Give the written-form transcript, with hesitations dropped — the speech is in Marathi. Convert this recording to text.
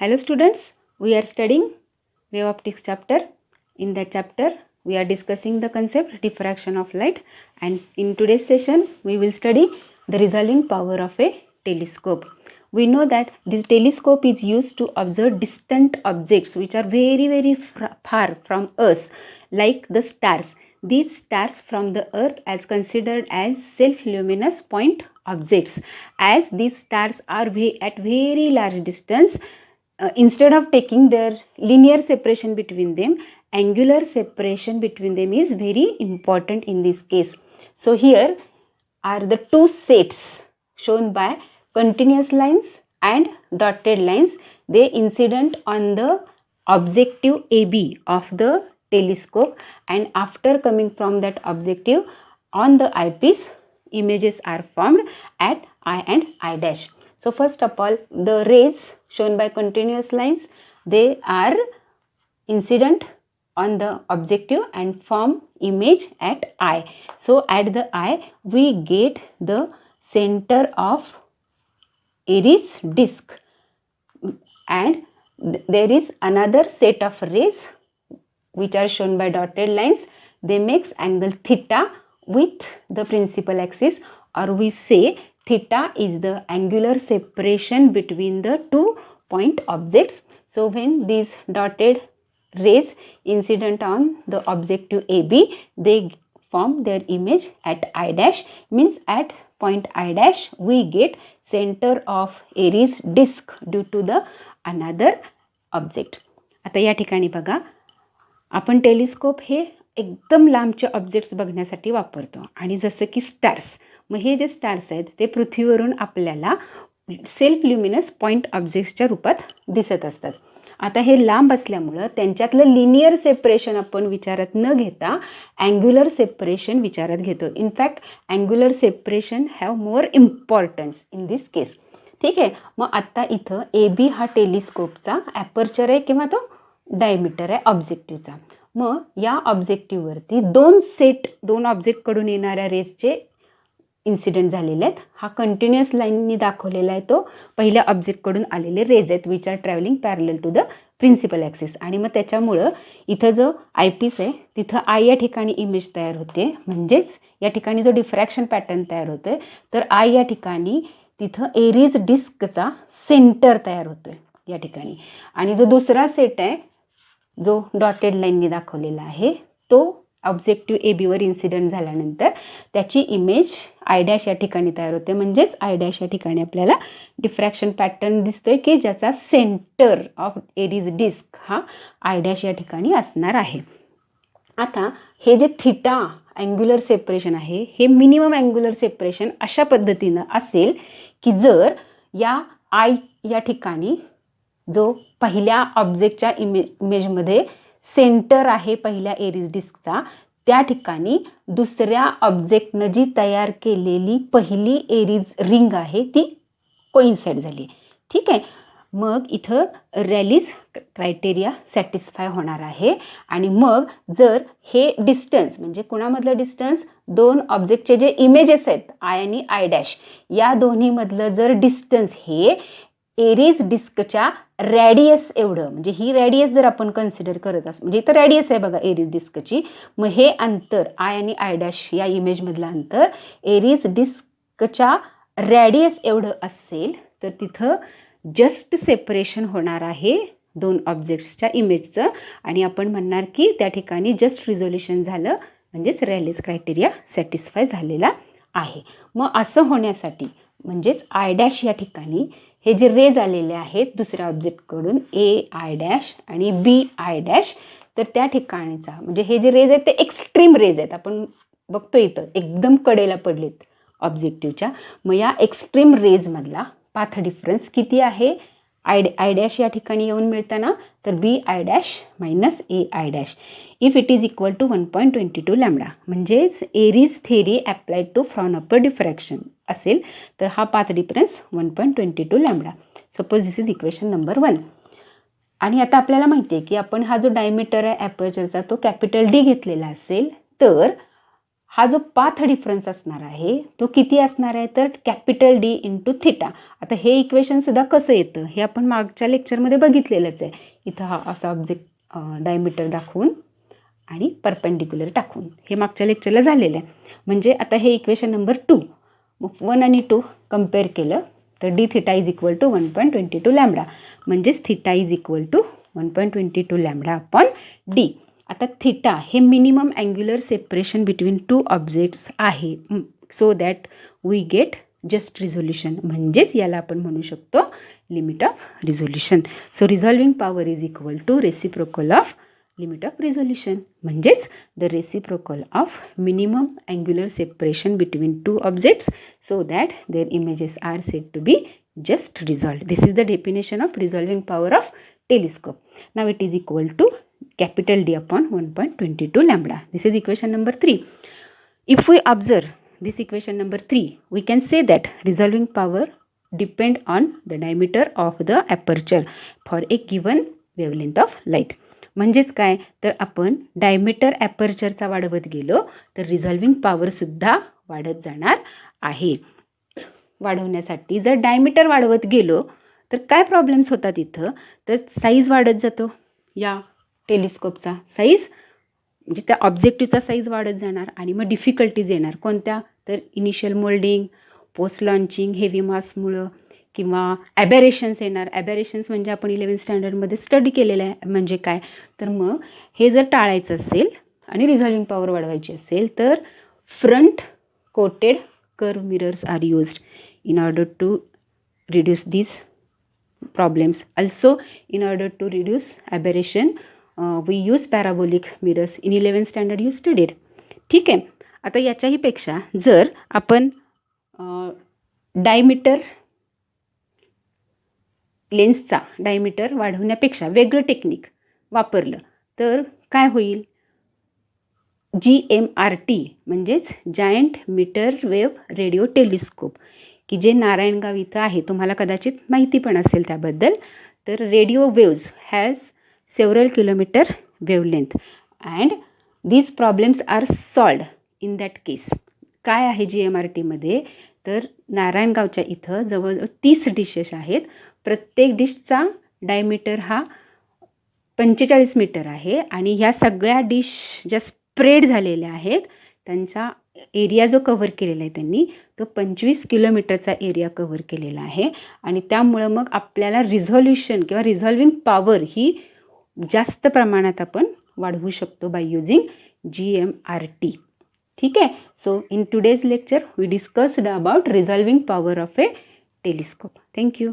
Hello students, we are studying wave optics chapter. In that chapter, we are discussing the concept diffraction of light, and in today's session, we will study the resolving power of a telescope. We know that this telescope is used to observe distant objects which are very far from us, like the stars. These stars from the earth as considered as self-luminous point objects. As these stars are at very large distance, instead of taking their linear separation between them, angular separation between them is very important in this case. So here are the two sets shown by continuous lines and dotted lines. They incident on the objective AB of the telescope, and after coming from that objective on the eyepiece, images are formed at I and I dash. So first of all, the rays shown by continuous lines, they are incident on the objective and form image at eye. So at the eye, we get the center of iris disc, and there is another set of rays which are shown by dotted lines. They makes angle theta with the principal axis, or we say theta is the angular separation between the 2 point objects. So when these dotted rays incident on the objective AB, they form their image at I dash, means at point I dash we get center of iris disc due to the another object. आता या ठिकाणी बघा, आपण टेलिस्कोप हे एकदम लांबचे ऑब्जेक्ट्स बघण्यासाठी वापरतो, आणि जसं की स्टार्स, मग हे जे स्टार्स आहेत ते पृथ्वीवरून आपल्याला सेल्फ ल्युमिनस पॉईंट ऑब्जेक्ट्सच्या रूपात दिसत असतात. आता हे लांब असल्यामुळं त्यांच्यातलं लिनियर सेपरेशन आपण विचारात न घेता अँग्युलर सेपरेशन विचारात घेतो. In fact angular separation have more importance in this case. ठीक आहे. मग आत्ता इथं ए बी हा टेलिस्कोपचा ॲपर्चर आहे किंवा तो डायमीटर आहे ऑब्जेक्टिव्हचा. मग या ऑब्जेक्टिव्हवरती दोन ऑब्जेक्टकडून येणाऱ्या रेजचे इन्सिडेंट झालेले आहेत. हा कंटिन्युअस लाईननी दाखवलेला आहे, तो पहिल्या ऑब्जेक्टकडून आलेले रेज आहेत which are travelling parallel to the principal axis. आणि मग त्याच्यामुळं इथं जो आयपीस आहे तिथं आय या ठिकाणी इमेज तयार होते, म्हणजेच या ठिकाणी जो डिफ्रॅक्शन पॅटर्न तयार होतोय, तर आय या ठिकाणी तिथं एरिज डिस्कचा सेंटर तयार होतोय या ठिकाणी. आणि जो दुसरा सेट आहे जो डॉटेड लाईननी दाखवलेला आहे, तो ऑब्जेक्टिव्ह ए बीवर इन्सिडेंट झाल्यानंतर त्याची इमेज आय डॅश या ठिकाणी तयार होते, म्हणजेच आय डॅश या ठिकाणी आपल्याला डिफ्रॅक्शन पॅटर्न दिसतोय की ज्याचा सेंटर ऑफ एरिज डिस्क हा आय डॅश या ठिकाणी असणार आहे. आता हे जे थिटा अँग्युलर सेपरेशन आहे, हे मिनिमम अँग्युलर सेपरेशन अशा पद्धतीनं असेल की जर या आय या ठिकाणी जो पहिल्या ऑब्जेक्टच्या इमेजमध्ये सेंटर आहे पहिल्या एरिज डिस्कचा, त्या ठिकाणी दुसऱ्या ऑब्जेक्टनं जी तयार केलेली पहिली एरिज रिंग आहे ती कोइन्साइड झाली. ठीक आहे. मग इथं रॅलीज क्रायटेरिया सॅटिस्फाय होणार आहे. आणि मग जर हे डिस्टन्स म्हणजे कुणामधलं डिस्टन्स, दोन ऑब्जेक्टचे जे इमेजेस आहेत आय आणि आय डॅश, या दोन्हीमधलं जर डिस्टन्स हे एरिज डिस्कच्या रॅडियस एवढं, म्हणजे ही रॅडियस जर आपण कन्सिडर करत असं, म्हणजे इथं रॅडियस आहे बघा एरिज डिस्कची, मग हे अंतर आय आणि आय डॅश या इमेजमधलं अंतर एरिज डिस्कच्या रॅडियस एवढं असेल तर तिथं जस्ट सेपरेशन होणार आहे दोन ऑब्जेक्ट्सच्या इमेजचं, आणि आपण म्हणणार की त्या ठिकाणी जस्ट रिझोल्युशन झालं, म्हणजेच रॅलीज क्रायटेरिया सॅटिस्फाय झालेला आहे. मग असं होण्यासाठी म्हणजेच आय डॅश या ठिकाणी हे जे रेज आलेले आहेत दुसऱ्या ऑब्जेक्टकडून ए आय डॅश आणि बी आय डॅश, तर त्या ठिकाणीचा म्हणजे हे जे रेज आहेत ते एक्स्ट्रीम रेज आहेत. आपण बघतो इथं एकदम कडेला पडलेत ऑब्जेक्टिव्हच्या. मग या एक्स्ट्रीम रेजमधला पाथ डिफरन्स किती आहे आय डॅश या ठिकाणी येऊन मिळताना, तर b i dash minus a i dash if it is equal to 1.22 lambda, म्हणजेच Airy's theory applied to Fraunhofer diffraction असेल तर हा path difference 1.22 lambda. Suppose this is equation number 1. आणि आता आपल्याला माहिती आहे की आपण हा जो डायमीटर आहे ॲपर्चरचा तो कॅपिटल डी घेतलेला असेल, तर हा जो पाथ डिफरन्स असणार आहे तो किती असणार आहे, तर कॅपिटल डी इंटू थिटा. आता हे इक्वेशनसुद्धा कसं येतं हे आपण मागच्या लेक्चरमध्ये बघितलेलंच आहे. इथं हा असा ऑब्जेक्ट डायमीटर दाखवून आणि परपेंडिक्युलर टाकून हे मागच्या लेक्चरला झालेलं आहे. म्हणजे आता हे इक्वेशन नंबर 2. मग 1 आणि 2 कम्पेअर केलं तर d theta is equal to 1.22 lambda, म्हणजेच theta is equal to 1.22 lambda upon d. आता थिटा हे minimum angular separation between 2 objects आहे. So that we get just resolution, म्हणजेच याला आपण म्हणू शकतो limit of resolution. So resolving power is equal to reciprocal of limit of resolution, म्हणजेच the reciprocal of minimum angular separation between 2 objects so that their images R sed to be just resolved. This is the definition of resolving power of telescope. Now it is equal to capital D upon 1.22 lambda. This is equation number 3. If we observe this equation number 3, we can say that resolving power depend on the diameter of the aperture for a given wavelength of light. म्हणजेच काय, तर आपण डायमीटर ॲपर्चरचा वाढवत गेलो तर रिझॉल्विंग पॉवरसुद्धा वाढत जाणार आहे. वाढवण्यासाठी जर डायमीटर वाढवत गेलो तर काय प्रॉब्लेम्स होतात इथं, तर साईज वाढत जातो. या टेलिस्कोपचा साईज म्हणजे त्या ऑब्जेक्टिव्हचा साईज वाढत जाणार आणि मग डिफिकल्टीज येणार. कोणत्या, तर initial moulding, post launching, heavy मासमुळं किंवा ॲबेरेशन्स येणार. ॲबेरेशन्स म्हणजे आपण 11th स्टँडर्डमध्ये स्टडी केलेलं आहे. म्हणजे काय, तर मग हे जर टाळायचं असेल आणि रिझॉल्विंग पॉवर वाढवायची असेल तर front coated curve mirrors are used in order to reduce these problems. Also in order to reduce aberration we use parabolic mirrors. in 11th standard you studied. ठीक आहे. आता याच्याही पेक्षा जर आपण डायमीटर लेन्सचा डायमीटर वाढवण्यापेक्षा वेगळं टेक्निक वापरलं तर काय होईल, GMRT म्हणजेच giant metre wave radio telescope, की जे नारायणगाव इथं आहे. तुम्हाला कदाचित माहिती पण असेल त्याबद्दल. तर radio waves has several kilometre wavelength and these problems are solved in that case. काय आहे GMRTमध्ये, तर नारायणगावच्या इथं जवळजवळ 30 डिशेस आहेत. प्रत्येक डिशचा डायमीटर हा 45 मीटर आहे आणि ह्या सगळ्या डिश ज्या स्प्रेड झालेल्या आहेत त्यांचा एरिया जो कव्हर केलेला आहे त्यांनी तो 25 किलोमीटरचा एरिया कव्हर केलेला आहे. आणि त्यामुळं मग आपल्याला रिझॉल्युशन किंवा रिझॉल्विंग पॉवर ही जास्त प्रमाणात आपण वाढवू शकतो बाय युजिंग GMRT. ठीक आहे. So in today's lecture we discussed about resolving power of a telescope. Thank you.